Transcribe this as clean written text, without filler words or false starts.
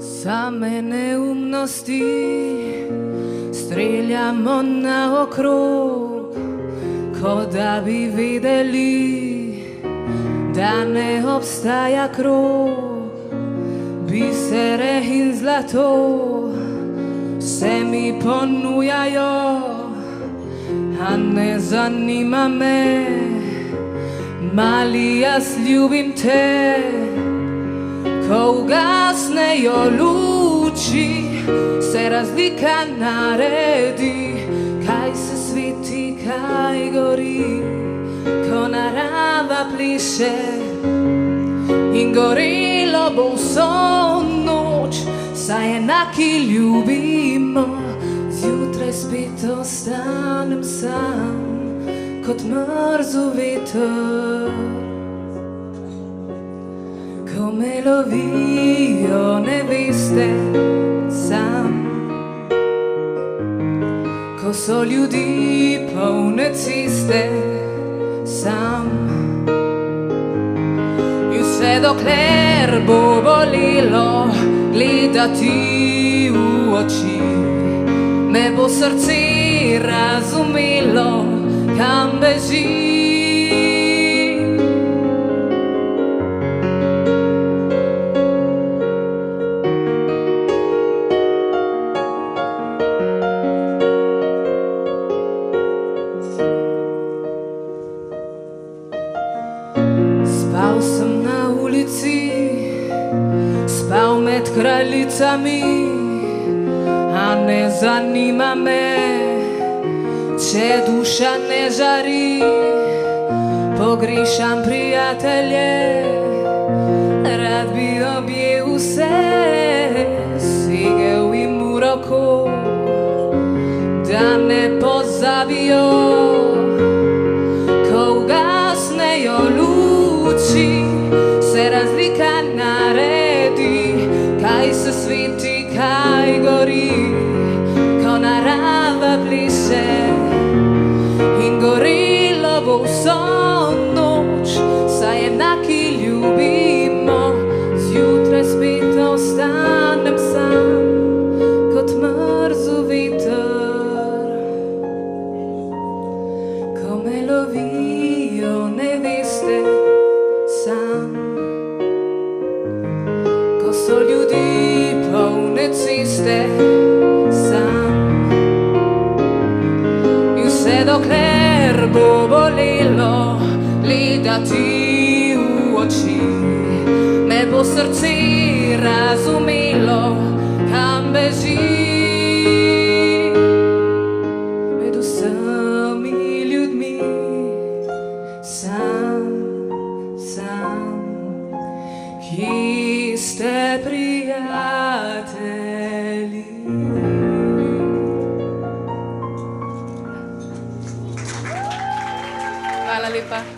Same neumnosti streljamo naokrog, ko da bi videli, da ne obstaja krog. Bisere in zlato se mi ponujajo, a ne zanima me, mali, jaz ljubim te. Ko ugasnejo luči, se razlika naredi, kaj se sveti, kaj gori. Ko narava pliše in gorelo bo vso noč, saj enaki ljubimo, zjutraj spet ostanem sam kot mrzel veter. Ko me lovijo neveste sam, ko so ljudi polne ceste sam, in vse dokler bo bolelo gledati v oči, me bo srce razumelo, kam beži. Spal sem na ulici, spal med kraljicami, a ne zanima me, če duša ne žari. Pogrešam prijatelje, rad bi objel vse, segel jim v roko, da ne pozabijo. Ko ugasnejo luči, se razlika naredi, kaj se sveti, kaj gori. Ko narava pliše in gorelo bo vso noč, saj enaki ljubimo, zjutraj spet ostanem sam kot mrzel veter. Ko me lovijo neveste sam, ko so ljudi polne ceste sam, in vse dokler bo bolelo gledati v oči, me bo srce razumelo, kam beži. Med vsemi ljudmi sam, ki ste prijatelji. Hvala lepa.